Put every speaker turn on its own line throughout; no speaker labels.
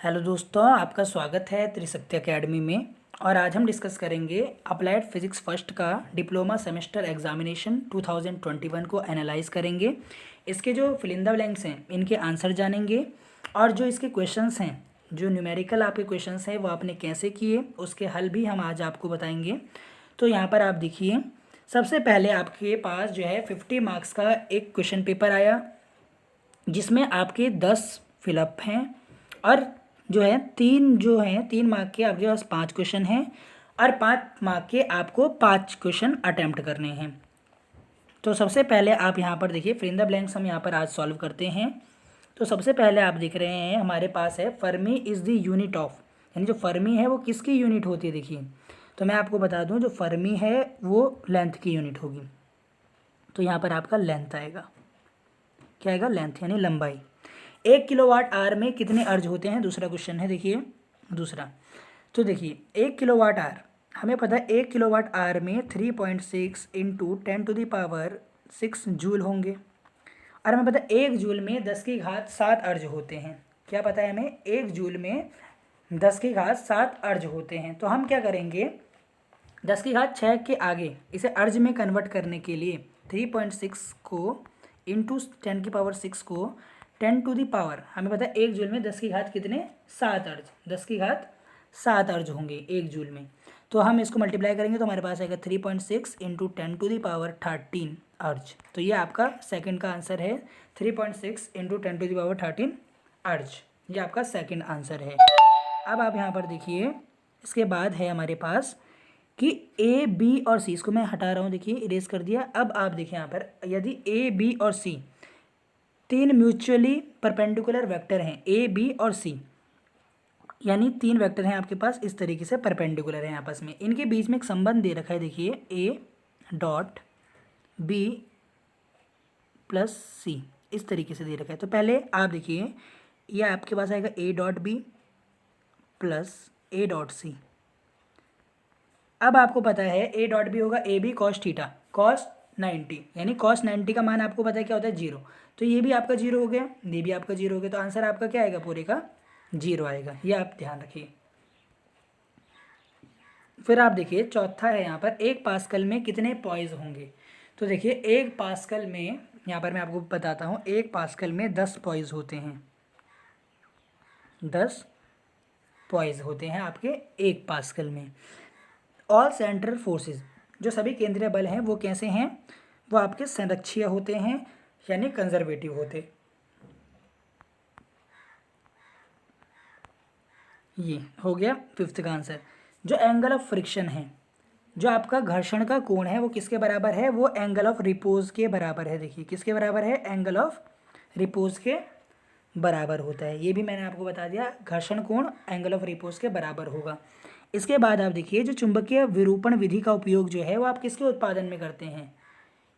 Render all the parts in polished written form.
Hello दोस्तों, आपका स्वागत है त्रिशक्ति एकेडमी में। और आज हम डिस्कस करेंगे अप्लाइड फिजिक्स फर्स्ट का डिप्लोमा सेमेस्टर एग्जामिनेशन 2021 को एनालाइज करेंगे। इसके जो फिल इन द ब्लैंक्स हैं इनके आंसर जानेंगे और जो इसके क्वेश्चंस हैं, जो न्यूमेरिकल आपके क्वेश्चंस हैं वो आपने कैसे किए उसके हल भी हम आज आपको बताएंगे। तो यहाँ पर आप देखिए, सबसे पहले आपके पास जो है 50 मार्क्स का एक क्वेश्चन पेपर आया जिसमें आपके 10 फिलअप हैं और जो है तीन मार्क के आपके पास 5 क्वेश्चन हैं और 5 मार्क के आपको 5 क्वेश्चन अटेम्प्ट करने हैं। तो सबसे पहले आप यहाँ पर देखिए, फिल इन द ब्लैंक्स हम यहाँ पर आज सॉल्व करते हैं। तो सबसे पहले आप देख रहे हैं हमारे पास है Fermi is the unit of, यानी जो फर्मी है वो किसकी यूनिट होती है। देखिए, तो मैं आपको बता दूँ, जो फर्मी है वो लेंथ की यूनिट होगी। तो यहाँ पर आपका लेंथ आएगा, क्या आएगा, लेंथ यानी लंबाई। 1 किलोवाट आवर में कितने अर्ज होते हैं, दूसरा क्वेश्चन है। देखिए दूसरा, तो देखिए 1 किलोवाट आवर हमें पता है 1 किलोवाट आवर में 3.6 इंटू 10⁻6 जूल होंगे। और हमें पता है 1 जूल में 10⁻7 अर्ज होते हैं। क्या पता है हमें, 1 जूल में 10⁻7 अर्ज होते हैं। तो हम क्या करेंगे, 10⁶ के आगे इसे अर्ज में कन्वर्ट करने के लिए 3.6 को इंटू 10⁻6 को 10 टू दी पावर, हमें पता है 1 जूल में 10 कितने, 7 अर्ज, 10⁻7 अर्ज होंगे 1 जूल में। तो हम इसको मल्टीप्लाई करेंगे तो हमारे पास आएगा 3.6 इंटू 10 टू दी पावर 13 अर्ज। तो ये आपका सेकंड का आंसर है, 3.6 इंटू 10 टू दी पावर 13 अर्ज। ये आपका सेकंड आंसर है। अब आप यहाँ पर देखिए, इसके बाद है हमारे पास कि ए बी और सी, इसको मैं हटा रहा हूँ, देखिए इरेज कर दिया। अब आप देखिए यहाँ पर, यदि ए बी और सी तीन म्यूचुअली परपेंडिकुलर वेक्टर हैं, ए बी और सी यानी 3 वेक्टर हैं आपके पास, इस तरीके से परपेंडिकुलर हैं आपस में, इनके बीच में एक संबंध दे रखा है। देखिए ए डॉट बी प्लस सी, इस तरीके से दे रखा है। तो पहले आप देखिए, यह आपके पास आएगा A dot B plus A dot C. अब आपको पता है ए डॉट बी होगा A B cos theta cos 90, यानी कॉस 90 का मान आपको पता है क्या होता है, 0। तो ये भी आपका 0 हो गया, ये भी आपका 0 हो गया। तो आंसर आपका क्या आएगा, पूरे का 0 आएगा। ये आप ध्यान रखिए। फिर आप देखिए चौथा है यहाँ पर, 1 पास्कल में कितने पॉइज होंगे। तो देखिए 1 पास्कल में, यहाँ पर मैं आपको बताता हूँ, 1 पास्कल में 10 पॉइज होते हैं, 10 पॉइज होते हैं आपके 1 पास्कल में। ऑल सेंट्रल फोर्सेस, जो सभी केंद्रीय बल हैं वो कैसे हैं, वो आपके संरक्षीय होते हैं, यानी कंजर्वेटिव होते। ये हो गया 5th का आंसर। जो एंगल ऑफ फ्रिक्शन है, जो आपका घर्षण का कोण है, वो किसके बराबर है, वो एंगल ऑफ रिपोज के बराबर है। देखिए किसके बराबर है, एंगल ऑफ रिपोज के बराबर होता है। ये भी मैंने आपको बता दिया, घर्षण कोण एंगल ऑफ रिपोज के बराबर होगा। इसके बाद आप देखिए, जो चुंबकीय विरूपण विधि का उपयोग जो है वो आप किसके उत्पादन में करते हैं,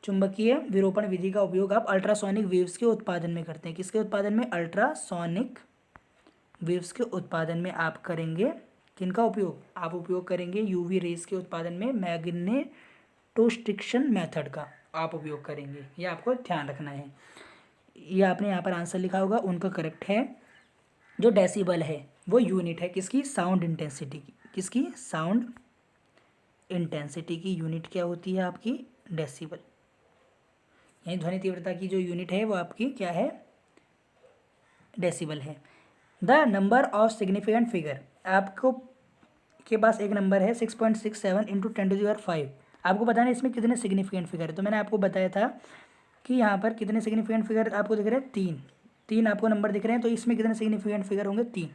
चुंबकीय विरूपण विधि का उपयोग आप अल्ट्रासोनिक वेव्स के उत्पादन में करते हैं। किसके उत्पादन में, अल्ट्रासोनिक वेव्स के उत्पादन में आप करेंगे। किनका उपयोग, आप उपयोग करेंगे यूवी रेज के उत्पादन में मैग्नेटोस्ट्रिक्शन मेथड का आप उपयोग करेंगे। ये आपको ध्यान रखना है। ये आपने यहाँ पर आंसर लिखा होगा, उनका करेक्ट है। जो डेसिबल है वो यूनिट है किसकी, साउंड इंटेंसिटी की। किसकी, साउंड इंटेंसिटी की यूनिट क्या होती है आपकी, डेसिबल। यानी ध्वनि तीव्रता की जो यूनिट है वो आपकी क्या है, डेसिबल है। The number of significant figure, आपको के पास एक नंबर है 6.67 इंटू 10⁵। आपको पता नहीं इसमें कितने सिग्निफिकेंट फिगर है। तो मैंने आपको बताया था कि यहाँ पर कितने सिग्निफिकेंट फिगर आपको दिख रहे हैं, 3 आपको नंबर दिख रहे हैं। तो इसमें कितने सिग्निफिकेंट फिगर होंगे, 3।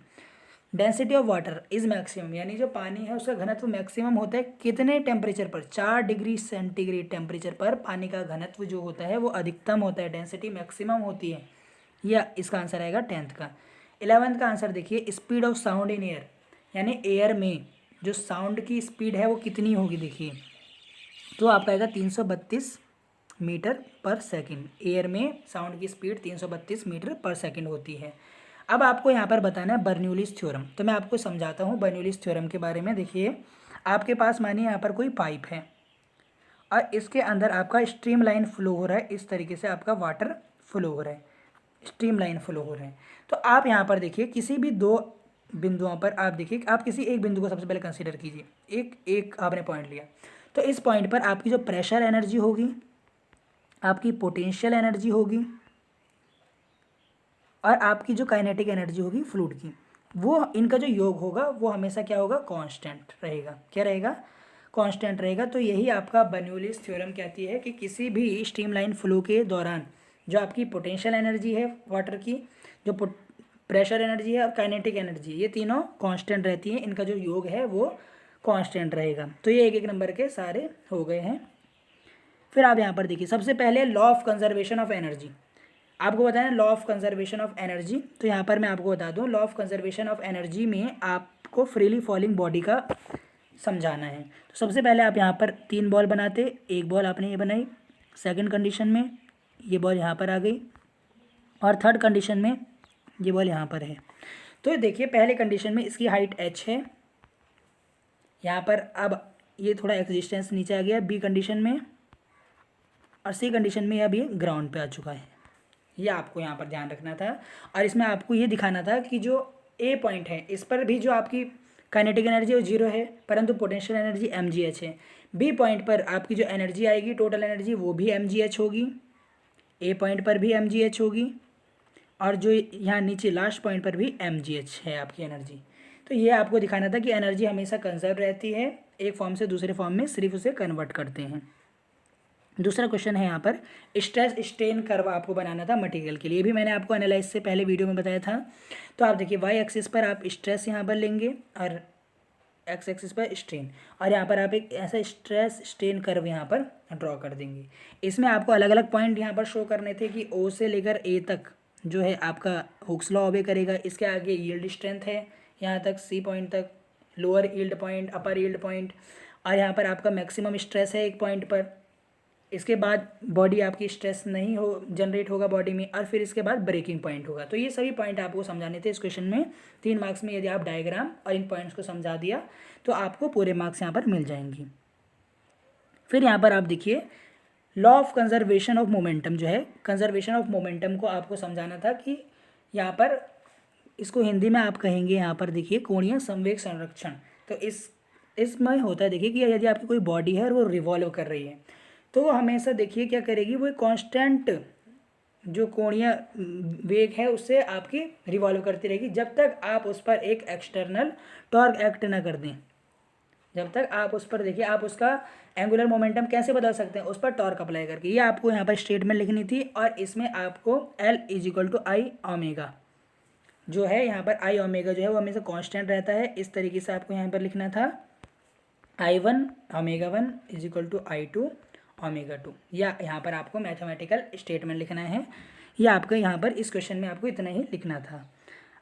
Density of water is maximum, यानी जो पानी है उसका घनत्व मैक्सिमम होता है कितने टेम्परेचर पर, 4 डिग्री सेंटीग्रेड टेम्परेचर पर पानी का घनत्व जो होता है वो अधिकतम होता है, डेंसिटी मैक्सिमम होती है। या इसका आंसर आएगा 10th का। 11th का आंसर देखिए, speed of sound in air, यानी एयर में जो साउंड की स्पीड है वो कितनी होगी। देखिए तो आपका आएगा 332 मीटर पर सेकंड। एयर में साउंड की स्पीड 332 मीटर पर सेकंड होती है। अब आपको यहाँ पर बताना है बर्नौलीज थ्योरम। तो मैं आपको समझाता हूँ बर्नौलीज थ्योरम के बारे में। देखिए आपके पास मानिए यहाँ पर कोई पाइप है और इसके अंदर आपका स्ट्रीम लाइन फ्लो हो रहा है, इस तरीके से आपका वाटर फ्लो हो रहा है, स्ट्रीम लाइन फ्लो हो रहे हैं। तो आप यहाँ पर देखिए, किसी भी दो बिंदुओं पर आप देखिए, आप किसी एक बिंदु को सबसे पहले कंसीडर कीजिए, एक एक आपने पॉइंट लिया, तो इस पॉइंट पर आपकी जो प्रेशर एनर्जी होगी, आपकी पोटेंशियल एनर्जी होगी और आपकी जो काइनेटिक एनर्जी होगी फ्लूइड की, वो इनका जो योग होगा वो हमेशा क्या होगा, कांस्टेंट रहेगा। क्या रहेगा, कांस्टेंट रहेगा। तो यही आपका बर्नौलीज थ्योरम कहती है कि किसी भी स्ट्रीमलाइन फ्लो के दौरान जो आपकी पोटेंशियल एनर्जी है वाटर की, जो प्रेशर एनर्जी है और काइनेटिक एनर्जी, ये तीनों कांस्टेंट रहती हैं, इनका जो योग है वो कांस्टेंट रहेगा। तो ये एक एक नंबर के सारे हो गए हैं। फिर आप यहाँ पर देखिए, सबसे पहले law of conservation of energy आपको बताया, law of conservation of energy. तो यहाँ पर मैं आपको बता दूँ, law of conservation of energy में आपको फ्रीली फॉलिंग बॉडी का समझाना है। तो सबसे पहले आप यहाँ पर 3 बॉल बनाते, एक बॉल आपने ये बनाई, सेकंड कंडीशन में ये बॉल यहाँ पर आ गई और थर्ड कंडीशन में ये बॉल यहाँ पर है। तो देखिए पहले कंडीशन में इसकी हाइट h है, यहाँ पर अब ये थोड़ा एक्जिस्टेंस नीचे आ गया बी कंडीशन में, और सी कंडीशन में अब ये ग्राउंड पे आ चुका है। ये आपको यहाँ पर ध्यान रखना था। और इसमें आपको ये दिखाना था कि जो ए पॉइंट है इस पर भी जो आपकी काइनेटिक एनर्जी वो 0 है, परंतु पोटेंशियल एनर्जी mgh है। बी पॉइंट पर आपकी जो एनर्जी आएगी टोटल एनर्जी वो भी mgh होगी, ए पॉइंट पर भी mgh होगी, और जो यहाँ नीचे लास्ट पॉइंट पर भी mgh है आपकी एनर्जी। तो ये आपको दिखाना था कि एनर्जी हमेशा कंजर्व रहती है, एक फॉर्म से दूसरे फॉर्म में सिर्फ उसे कन्वर्ट करते हैं। दूसरा क्वेश्चन है यहाँ पर स्ट्रेस स्ट्रेन कर्व आपको बनाना था मटेरियल के लिए, ये भी मैंने आपको एनालाइज से पहले वीडियो में बताया था। तो आप देखिए वाई एक्सिस पर आप स्ट्रेस यहाँ पर लेंगे और एक्स एक्सिस पर स्ट्रेन, और यहाँ पर आप एक ऐसा स्ट्रेस स्ट्रेन कर्व यहाँ पर ड्रॉ कर देंगे। इसमें आपको अलग अलग पॉइंट यहाँ पर शो करने थे कि ओ से लेकर ए तक जो है आपका हुक्स लॉ ओबे करेगा। इसके आगे यील्ड स्ट्रेंथ है यहाँ तक, सी पॉइंट तक, लोअर यील्ड पॉइंट, अपर यील्ड पॉइंट, और यहाँ पर आपका मैक्सिमम स्ट्रेस है एक पॉइंट पर। इसके बाद बॉडी आपकी स्ट्रेस नहीं हो जनरेट होगा बॉडी में, और फिर इसके बाद ब्रेकिंग पॉइंट होगा। तो ये सभी पॉइंट आपको समझाने थे इस क्वेश्चन में। 3 मार्क्स में यदि आप डायग्राम और इन पॉइंट्स को समझा दिया तो आपको पूरे मार्क्स यहाँ पर मिल जाएंगे। फिर यहाँ पर आप देखिए law of conservation of momentum, जो है कंजर्वेशन ऑफ मोमेंटम को आपको समझाना था कि यहाँ पर इसको हिंदी में आप कहेंगे, यहाँ पर देखिए कोणीय संवेग संरक्षण। तो इसमें होता है देखिए कि यदि आपकी कोई बॉडी है और वो रिवॉल्व कर रही है तो वो हमेशा देखिए क्या करेगी, वो कांस्टेंट जो कोणीय वेग है उससे आपकी रिवॉल्व करती रहेगी जब तक आप उस पर एक एक्सटर्नल टॉर्क एक्ट ना कर दें। जब तक आप उस पर देखिए, आप उसका एंगुलर मोमेंटम कैसे बदल सकते हैं, उस पर टॉर्क अप्लाई करके। ये आपको यहाँ पर स्टेटमेंट लिखनी थी, और इसमें आपको L = I ओमेगा जो है, यहाँ पर I ओमेगा जो है वो हमेशा कांस्टेंट रहता है। इस तरीके से आपको यहाँ पर लिखना था I1 ओमेगा 1 = I2 ओमेगा 2, या यहाँ पर आपको मैथमेटिकल स्टेटमेंट लिखना है। या आपको यहाँ पर इस क्वेश्चन में आपको इतना ही लिखना था।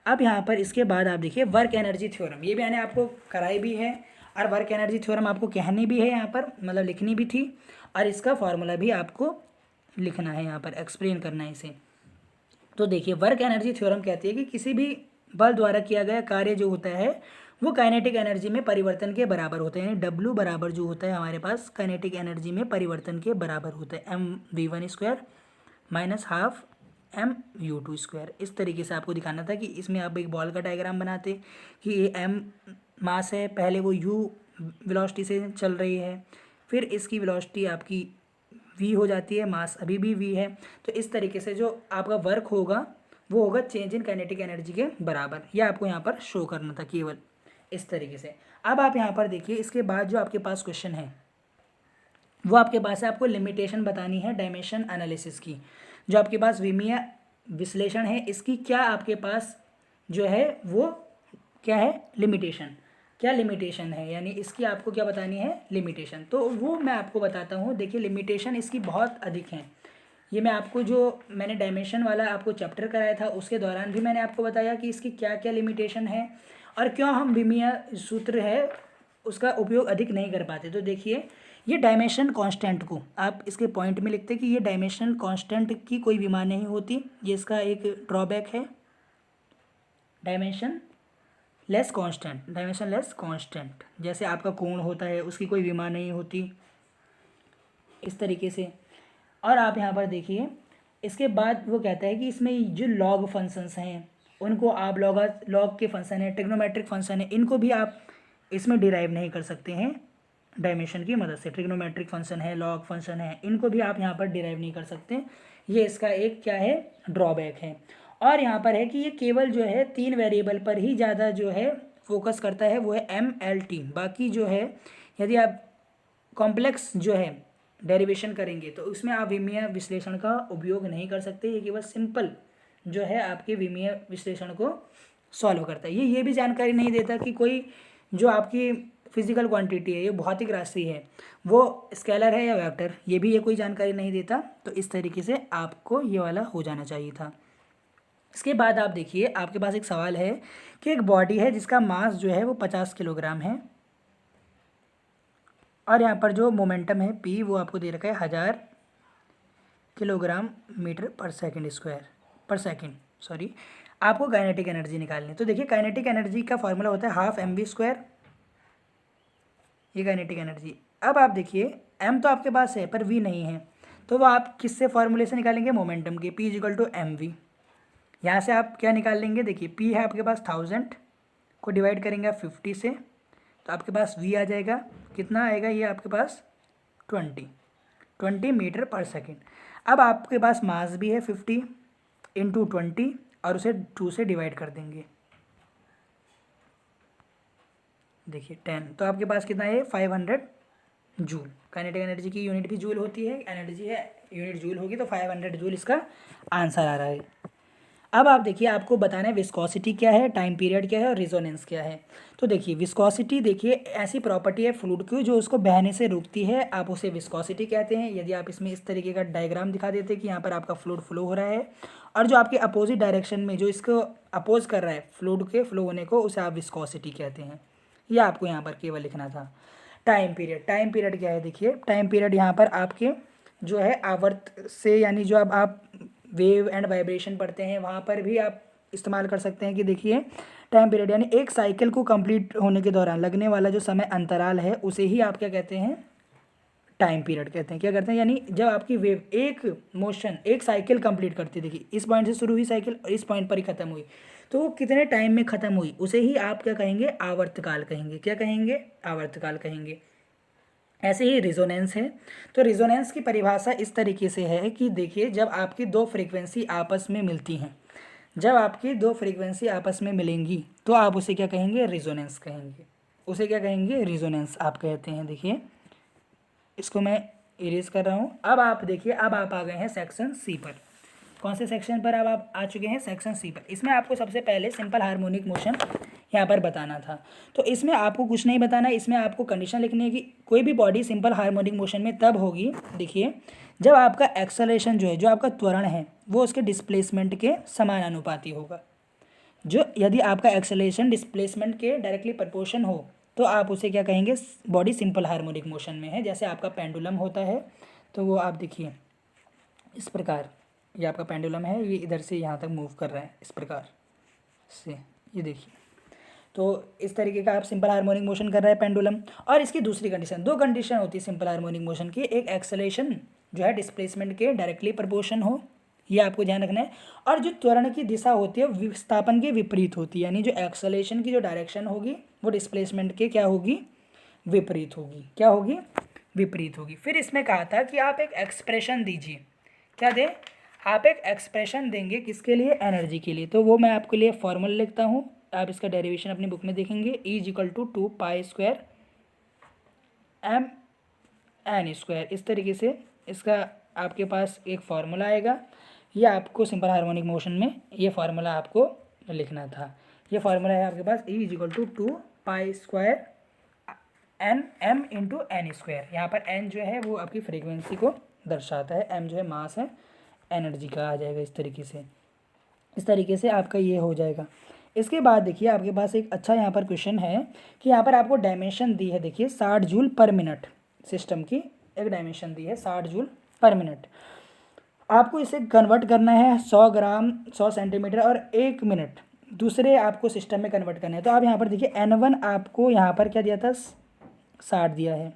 अब यहाँ पर इसके बाद आप देखिए वर्क एनर्जी थ्योरम, ये भी मैंने आपको कराई भी है, और वर्क एनर्जी थ्योरम आपको कहनी भी है यहाँ पर, मतलब लिखनी भी थी, और इसका फॉर्मूला भी आपको लिखना है, यहाँ पर एक्सप्लेन करना है इसे। तो देखिए वर्क एनर्जी थ्योरम कहती है कि किसी भी बल द्वारा किया गया कार्य जो होता है वो काइनेटिक एनर्जी में परिवर्तन के बराबर होते हैं। यानी W बराबर जो होता है हमारे पास काइनेटिक एनर्जी में परिवर्तन के बराबर होता है, mv1² -12 mv2²। इस तरीके से आपको दिखाना था कि इसमें आप एक बॉल का डायग्राम बनाते कि ये m मास है, पहले वो u वेलोसिटी से चल रही है, फिर इसकी वेलोसिटी आपकी v हो जाती है, मास अभी भी v है। तो इस तरीके से जो आपका वर्क होगा वो होगा चेंज इन काइनेटिक एनर्जी के बराबर। यह आपको यहाँ पर शो करना था केवल इस तरीके से। अब आप यहाँ पर देखिए इसके बाद जो आपके पास क्वेश्चन है वो आपके पास है, आपको लिमिटेशन बतानी है डायमेंशन एनालिसिस की। जो आपके पास विमीय विश्लेषण है इसकी क्या आपके पास जो है वो क्या है, लिमिटेशन, क्या लिमिटेशन है, यानी इसकी आपको क्या बतानी है, लिमिटेशन। तो वो मैं आपको बताता हूँ। देखिए लिमिटेशन इसकी बहुत अधिक है। ये मैं आपको जो मैंने डायमेंशन वाला आपको चैप्टर कराया था उसके दौरान भी मैंने आपको बताया कि इसकी क्या क्या लिमिटेशन है और क्यों हम विमीय सूत्र है उसका उपयोग अधिक नहीं कर पाते। तो देखिए ये डायमेंशन कांस्टेंट को आप इसके पॉइंट में लिखते कि ये डायमेंशन कांस्टेंट की कोई विमा नहीं होती, ये इसका एक ड्रॉबैक है। डायमेंशन लेस कांस्टेंट, जैसे आपका कोण होता है उसकी कोई विमा नहीं होती, इस तरीके से। और आप यहाँ पर देखिए इसके बाद वो कहता है कि इसमें जो लॉग फंक्शंस हैं उनको आप लॉग के फंक्शन है, ट्रिग्नोमेट्रिक फंक्शन है, इनको भी आप इसमें डिराइव नहीं कर सकते हैं डायमेंशन की मदद से। ट्रिग्नोमेट्रिक फंक्शन है, लॉग फंक्शन है, इनको भी आप यहाँ पर डिराइव नहीं कर सकते। ये इसका एक क्या है, ड्रॉबैक है। और यहाँ पर है कि ये केवल जो है 3 वेरिएबल पर ही ज़्यादा जो है फोकस करता है, वो है MLT। बाकी जो है यदि आप कॉम्प्लेक्स जो है डेरिवेशन करेंगे तो उसमें आप विमीय विश्लेषण का उपयोग नहीं कर सकते। ये केवल सिंपल जो है आपके विमीय विश्लेषण को सॉल्व करता है। ये भी जानकारी नहीं देता कि कोई जो आपकी फिजिकल क्वांटिटी है, ये भौतिक राशि है, वो स्केलर है या वेक्टर, ये भी ये कोई जानकारी नहीं देता। तो इस तरीके से आपको ये वाला हो जाना चाहिए था। इसके बाद आप देखिए, आपके पास एक सवाल है कि एक बॉडी है जिसका मास जो है वो 50 किलोग्राम है, और यहाँ पर जो मोमेंटम है P वो आपको दे रखा है 1000 किलोग्राम मीटर पर सेकंड स्क्वायर पर सेकंड, सॉरी। आपको काइनेटिक एनर्जी निकालनी है। तो देखिए काइनेटिक एनर्जी का फॉर्मूला होता है हाफ mv², ये काइनेटिक एनर्जी। अब आप देखिए m तो आपके पास है पर v नहीं है, तो वो आप किससे फॉर्मूले से निकालेंगे, मोमेंटम के, P = mv। यहाँ से आप क्या निकाल लेंगे, देखिए P है आपके पास 1000 को डिवाइड करेंगे आप 50 से, तो आपके पास v आ जाएगा, कितना आएगा ये आपके पास 20 मीटर पर सेकेंड। अब आपके पास मास भी है 50 × 20 और उसे 2 से डिवाइड कर देंगे, देखिए 10, तो आपके पास कितना है 500 जूल। काइनेटिक एनर्जी की यूनिट भी जूल होती है, एनर्जी है यूनिट जूल होगी, तो 500 जूल इसका आंसर आ रहा है। अब आप देखिए, आपको बताना है विस्कोसिटी क्या है, टाइम पीरियड क्या है और रिजोनेंस क्या है। तो देखिए विस्कोसिटी, देखिए ऐसी प्रॉपर्टी है फ्लूइड की जो उसको बहने से रोकती है, आप उसे विस्कोसिटी कहते हैं। यदि आप इसमें इस तरीके का डायग्राम दिखा देते कि यहाँ पर आपका फ्लूइड फ्लो हो रहा है और जो आपके अपोजिट डायरेक्शन में जो इसको अपोज कर रहा है फ्लूइड के फ्लो होने को, उसे आप विस्कोसिटी कहते हैं। यह आपको यहाँ पर केवल लिखना था। टाइम पीरियड क्या है, देखिए टाइम पीरियड यहाँ पर आपके जो है आवर्त से, यानी जो अब आप वेव एंड वाइब्रेशन पढ़ते हैं वहाँ पर भी आप इस्तेमाल कर सकते हैं कि देखिए टाइम पीरियड यानी एक साइकिल को कंप्लीट होने के दौरान लगने वाला जो समय अंतराल है उसे ही आप क्या कहते हैं, टाइम पीरियड कहते हैं। क्या करते हैं, यानी जब आपकी वेव एक मोशन एक साइकिल कंप्लीट करती है, देखिए इस पॉइंट से शुरू हुई साइकिल और इस पॉइंट पर ही खत्म हुई, तो वो कितने टाइम में खत्म हुई उसे ही आप क्या कहेंगे, आवर्तकाल कहेंगे। क्या कहेंगे, आवर्तकाल कहेंगे। ऐसे ही रिजोनेंस है। तो रिजोनेंस की परिभाषा इस तरीके से है कि देखिए जब आपकी दो फ्रीक्वेंसी आपस में मिलती हैं, जब आपकी दो फ्रीक्वेंसी आपस में मिलेंगी तो आप उसे क्या कहेंगे, रिजोनेंस कहेंगे। उसे क्या कहेंगे, रिजोनेंस आप कहते हैं। देखिए इसको मैं इरेज कर रहा हूँ। अब आप देखिए, अब आप आ गए हैं सेक्शन सी पर। कौन से सेक्शन पर अब आप आ चुके हैं, सेक्शन सी पर। इसमें आपको सबसे पहले सिंपल हार्मोनिक मोशन यहाँ पर बताना था। तो इसमें आपको कुछ नहीं बताना, इसमें आपको कंडीशन लिखनी है कि कोई भी बॉडी सिंपल हार्मोनिक मोशन में तब होगी, देखिए जब आपका एक्सेलरेशन जो है, जो आपका त्वरण है, वो उसके डिस्प्लेसमेंट के समानुपाती होगा। जो यदि आपका एक्सेलरेशन डिस्प्लेसमेंट के डायरेक्टली प्रपोर्शन हो तो आप उसे क्या कहेंगे, बॉडी सिंपल हार्मोनिक मोशन में है। जैसे आपका पेंडुलम होता है, तो वो आप देखिए इस प्रकार, ये आपका पेंडुलम है, ये इधर से यहाँ तक मूव कर रहा है इस प्रकार से, ये देखिए। तो इस तरीके का आप सिंपल हार्मोनिक मोशन कर रहा है पेंडुलम। और इसकी दूसरी कंडीशन, दो कंडीशन होती है सिंपल हार्मोनिक मोशन की, एक एक्सेलरेशन जो है डिस्प्लेसमेंट के डायरेक्टली प्रपोर्शन हो, ये आपको ध्यान रखना है। और जो त्वरण की दिशा होती है विस्थापन के विपरीत होती है, यानी जो एक्सेलरेशन की जो डायरेक्शन होगी वो डिस्प्लेसमेंट के क्या होगी, विपरीत होगी। क्या होगी, विपरीत होगी। फिर इसमें कहा था कि आप एक एक्सप्रेशन दीजिए, क्या दें, आप एक एक्सप्रेशन देंगे किसके लिए, एनर्जी के लिए। तो वो मैं आपके लिए फॉर्मूला लिखता हूँ, आप इसका डेरिवेशन अपनी बुक में देखेंगे। E = 2π² mn², इस तरीके से इसका आपके पास एक फार्मूला आएगा। ये आपको सिंपल हार्मोनिक मोशन में ये फार्मूला आपको लिखना था। ये फार्मूला है आपके पास E = 2π² m × n²। यहाँ पर n जो है वो आपकी फ्रीक्वेंसी को दर्शाता है, m जो है मास है, एनर्जी का आ जाएगा इस तरीके से आपका ये हो जाएगा। इसके बाद देखिए आपके पास एक अच्छा यहाँ पर क्वेश्चन है कि यहाँ पर आपको डायमेंशन दी है, देखिए 60 जूल पर मिनट, सिस्टम की एक डायमेंशन दी है 60 जूल पर मिनट। आपको इसे कन्वर्ट करना है 100 ग्राम 100 सेंटीमीटर और 1 मिनट दूसरे आपको सिस्टम में कन्वर्ट करना है। तो आप यहाँ पर देखिए N1 आपको यहाँ पर क्या दिया था, 60 दिया है,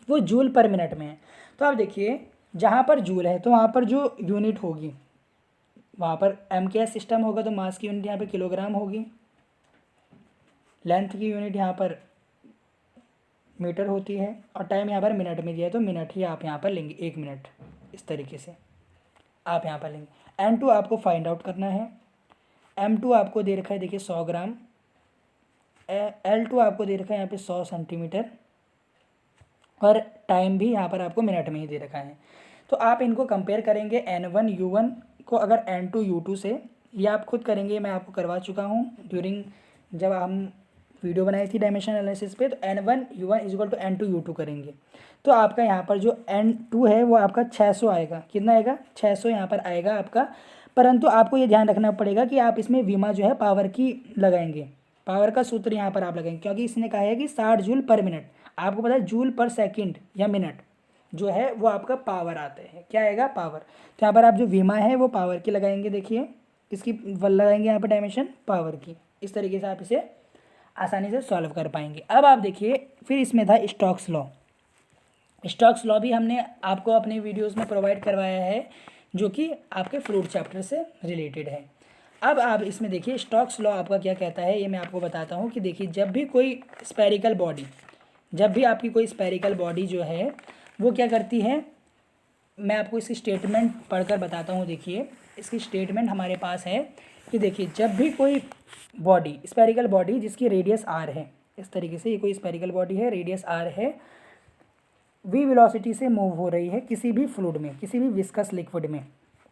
वो जूल पर मिनट में है। तो आप देखिए जहाँ पर जूल है तो वहाँ पर जो यूनिट होगी वहाँ पर MKS सिस्टम होगा तो मास की यूनिट यहाँ पे किलोग्राम होगी, लेंथ की यूनिट यहाँ पर मीटर होती है, और टाइम यहाँ पर मिनट में दिया है तो मिनट ही आप यहाँ पर लेंगे, 1 मिनट। इस तरीके से आप यहाँ पर लेंगे। N2 आपको फाइंड आउट करना है। M2 आपको दे रखा है देखिए 100 ग्राम। L2 आपको दे रखा है यहाँ पे 100 सेंटीमीटर, और टाइम भी यहाँ पर आपको मिनट में ही दे रखा है। तो आप इनको कंपेयर करेंगे N1 U1 को अगर N2 U2 से, ये आप खुद करेंगे, मैं आपको करवा चुका हूँ ड्यूरिंग जब हम वीडियो बनाई थी डायमेंशन एनालिसिस पे। तो N1 U1 equal to N2 U2 करेंगे तो आपका यहाँ पर जो N2 है वो आपका 600 आएगा। कितना आएगा? 600 यहाँ पर आएगा आपका। परंतु आपको ये ध्यान रखना पड़ेगा कि आप इसमें विमा जो है पावर की लगाएंगे, पावर का सूत्र यहाँ पर आप लगाएंगे, क्योंकि इसने कहा है कि 60 जूल पर मिनट। आपको पता है जूल पर सेकंड या मिनट जो है वो आपका पावर आता है। क्या आएगा? पावर। तो यहाँ पर आप जो विमा है वो पावर की लगाएंगे। देखिए इसकी लगाएंगे यहाँ पर डायमेंशन पावर की। इस तरीके से आप इसे आसानी से सॉल्व कर पाएंगे। अब आप देखिए फिर इसमें था स्टोक्स लॉ। स्टोक्स लॉ भी हमने आपको अपने वीडियोस में प्रोवाइड करवाया है, जो कि आपके फ्लूइड चैप्टर से रिलेटेड है। अब आप इसमें देखिए स्टोक्स लॉ आपका क्या कहता है, ये मैं आपको बताता हूँ कि देखिए जब भी कोई स्फेरिकल बॉडी, जब भी आपकी कोई स्फेरिकल बॉडी जो है वो क्या करती है, मैं आपको इसकी स्टेटमेंट पढ़कर बताता हूँ। देखिए इसकी स्टेटमेंट हमारे पास है कि देखिए जब भी कोई बॉडी, स्फेरिकल बॉडी जिसकी रेडियस r है, इस तरीके से ये कोई स्फेरिकल बॉडी है, रेडियस r है, v वेलोसिटी से मूव हो रही है किसी भी फ्लूइड में, किसी भी विस्कस लिक्विड में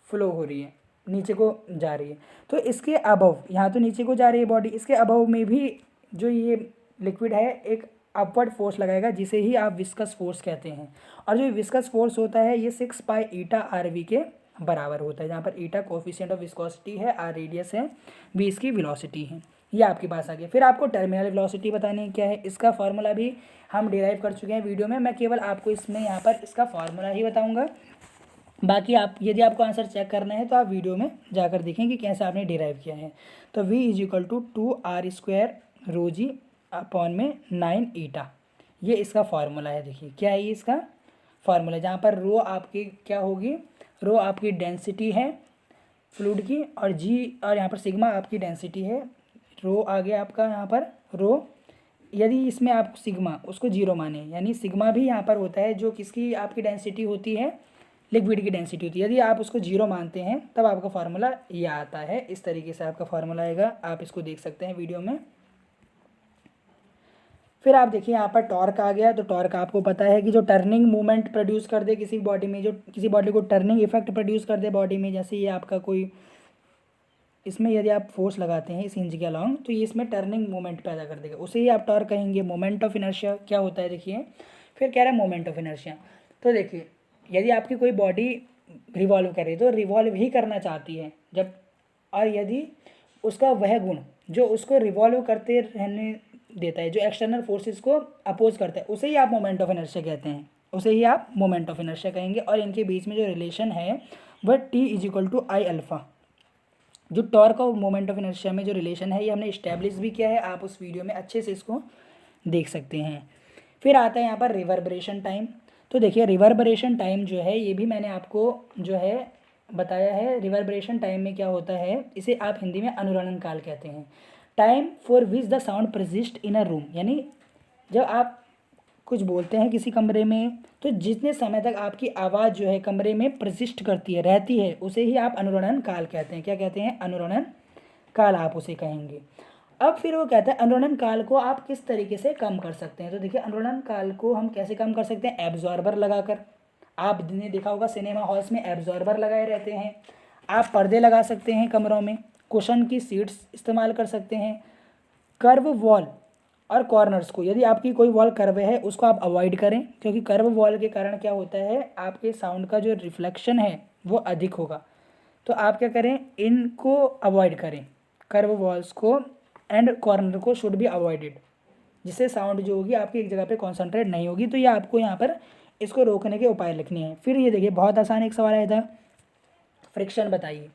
फ्लो हो रही है, नीचे को जा रही है, तो इसके अबव, यहाँ तो नीचे को जा रही है बॉडी, इसके अबव में भी जो ये लिक्विड है एक अपवर्ड फोर्स लगाएगा, जिसे ही आप विस्कस फोर्स कहते हैं। और जो विस्कस फोर्स होता है ये 6 पाई ईटा आर वी के बराबर होता है, जहाँ पर ईटा कोफिशिएंट ऑफ विस्कोसिटी है, आर रेडियस है, वी इसकी वेलोसिटी है। ये आपके पास आ गया। फिर आपको टर्मिनल वेलोसिटी बतानी है क्या है, इसका फॉर्मूला भी हम डिराइव कर चुके हैं वीडियो में, मैं केवल आपको इसमें यहाँ पर इसका फॉर्मूला ही बताऊँगा। बाकी आप यदि आपको आंसर चेक करना है तो आप वीडियो में जाकर देखें कि कैसे आपने डिराइव किया है। तो v is equal to 2r² rho g upon में 9 ईटा, ये इसका फार्मूला है। देखिए क्या है ये इसका फार्मूला, जहाँ पर रो आपकी क्या होगी, रो आपकी डेंसिटी है फ्लूइड की, और जी और यहाँ पर सिग्मा आपकी डेंसिटी है। रो आ गया आपका यहाँ पर रो, यदि इसमें आप सिग्मा उसको 0 माने, यानी सिग्मा भी यहाँ पर होता है जो किसकी आपकी डेंसिटी होती है, लिक्विड की डेंसिटी होती है। यदि आप उसको 0 मानते हैं तब आपका फार्मूला ये आता है। इस तरीके से आपका फार्मूला आएगा, आप इसको देख सकते हैं वीडियो में। फिर आप देखिए यहाँ पर टॉर्क आ गया। तो टॉर्क आपको पता है कि जो टर्निंग मूवमेंट प्रोड्यूस कर दे किसी बॉडी में, जो किसी बॉडी को टर्निंग इफेक्ट प्रोड्यूस कर दे बॉडी में, जैसे ये आपका कोई, इसमें यदि आप फोर्स लगाते हैं इस हिंज के अलॉन्ग तो ये इसमें टर्निंग मोमेंट पैदा कर देगा, उसे ही आप टॉर्क कहेंगे। मोमेंट ऑफ इनर्शिया क्या होता है देखिए, फिर कह रहा है मोमेंट ऑफ इनर्शिया। तो देखिए यदि आपकी कोई बॉडी रिवॉल्व करे तो रिवॉल्व ही करना चाहती है जब, और यदि उसका वह गुण जो उसको रिवॉल्व करते रहने देता है, जो एक्सटर्नल फोर्सेस को अपोज करता है, उसे ही आप मोमेंट ऑफ इनर्शिया कहते हैं, उसे ही आप मोमेंट ऑफ इनर्शिया कहेंगे। और इनके बीच में जो रिलेशन है वह T is equal to I alpha, जो टॉर्क और मोमेंट ऑफ इनर्शिया में जो रिलेशन है ये हमने इस्टेब्लिश भी किया है, आप उस वीडियो में अच्छे से इसको देख सकते हैं। फिर आता है यहाँ पर रिवर्बरेशन टाइम। तो देखिए रिवर्बरेशन टाइम जो है ये भी मैंने आपको जो है बताया है। रिवर्बरेशन टाइम में क्या होता है, इसे आप हिंदी में अनुरणन काल कहते हैं। Time for which the sound persist in a room, यानी जब आप कुछ बोलते हैं किसी कमरे में तो जितने समय तक आपकी आवाज़ जो है कमरे में प्रजिस्ट करती है, रहती है, उसे ही आप अनुरणन काल कहते हैं। क्या कहते हैं? अनुरणन काल आप उसे कहेंगे। अब फिर वो कहता है अनुरणन काल को आप किस तरीके से कम कर सकते हैं। तो देखिए अनुरणन काल को हम कैसे कम कर सकते हैं, एब्जॉर्बर लगाकर। आपने देखा होगा सिनेमा हॉल्स में एब्जॉर्बर लगाए रहते हैं। आप पर्दे लगा सकते हैं कमरों में, कुशन की सीट्स इस्तेमाल कर सकते हैं। कर्व वॉल और कॉर्नर्स को, यदि आपकी कोई वॉल कर्व है उसको आप अवॉइड करें, क्योंकि कर्व वॉल के कारण क्या होता है, आपके साउंड का जो रिफ्लेक्शन है वो अधिक होगा। तो आप क्या करें, इनको अवॉइड करें, कर्व वॉल्स को एंड कॉर्नर को शुड बी अवॉइडेड, जिससे साउंड जो होगी आपकी एक जगह पे कॉन्सेंट्रेट नहीं होगी। तो ये आपको यहाँ पर इसको रोकने के उपाय लिखने हैं। फिर ये देखिए बहुत आसान एक सवाल आया था, फ्रिक्शन बताइए।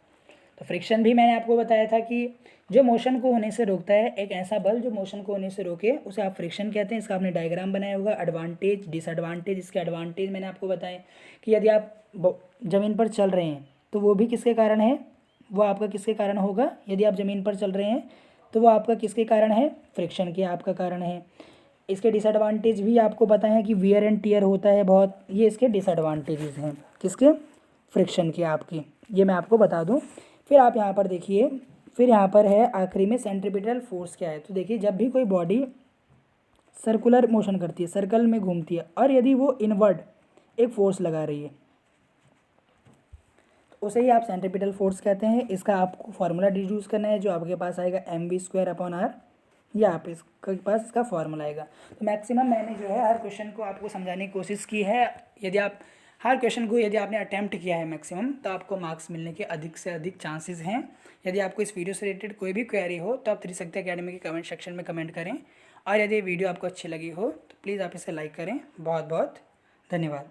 तो फ्रिक्शन भी मैंने आपको बताया था कि जो मोशन को होने से रोकता है, एक ऐसा बल जो मोशन को होने से रोके उसे आप फ्रिक्शन कहते हैं। इसका आपने डायग्राम बनाया होगा, एडवांटेज डिसएडवांटेज। इसके एडवांटेज मैंने आपको बताए कि यदि आप ज़मीन पर चल रहे हैं तो वो भी किसके कारण है, वो आपका किसके कारण होगा? यदि आप ज़मीन पर चल रहे हैं तो वो आपका किसके कारण है? फ्रिक्शन के आपका कारण है। इसके डिसएडवांटेज भी आपको पता है कि वियर एंड टियर होता है बहुत, ये इसके डिसएडवांटेजेस हैं किसके? फ्रिक्शन के आपके, ये मैं आपको बता दूं। फिर आप यहाँ पर देखिए, फिर यहाँ पर है आखिरी में सेंट्रीपिटल फोर्स क्या है। तो देखिए जब भी कोई बॉडी सर्कुलर मोशन करती है, सर्कल में घूमती है, और यदि वो इनवर्ड एक फोर्स लगा रही है तो उसे ही आप सेंट्रीपिटल फोर्स कहते हैं। इसका आपको फार्मूला डिड्यूस करना है जो आपके पास आएगा mv²/r, ये आप इसके पास इसका फार्मूला आएगा। तो मैक्सिमम मैंने जो है हर क्वेश्चन को आपको समझाने की कोशिश की है। यदि आप हर क्वेश्चन को यदि आपने अटैम्प्ट किया है मैक्सिमम, तो आपको मार्क्स मिलने के अधिक से अधिक चांसेस हैं। यदि आपको इस वीडियो से रिलेटेड कोई भी क्वेरी हो तो आप त्रिशक्ति अकेडमी के कमेंट सेक्शन में कमेंट करें, और यदि वीडियो आपको अच्छी लगी हो तो प्लीज़ आप इसे लाइक करें। बहुत बहुत धन्यवाद।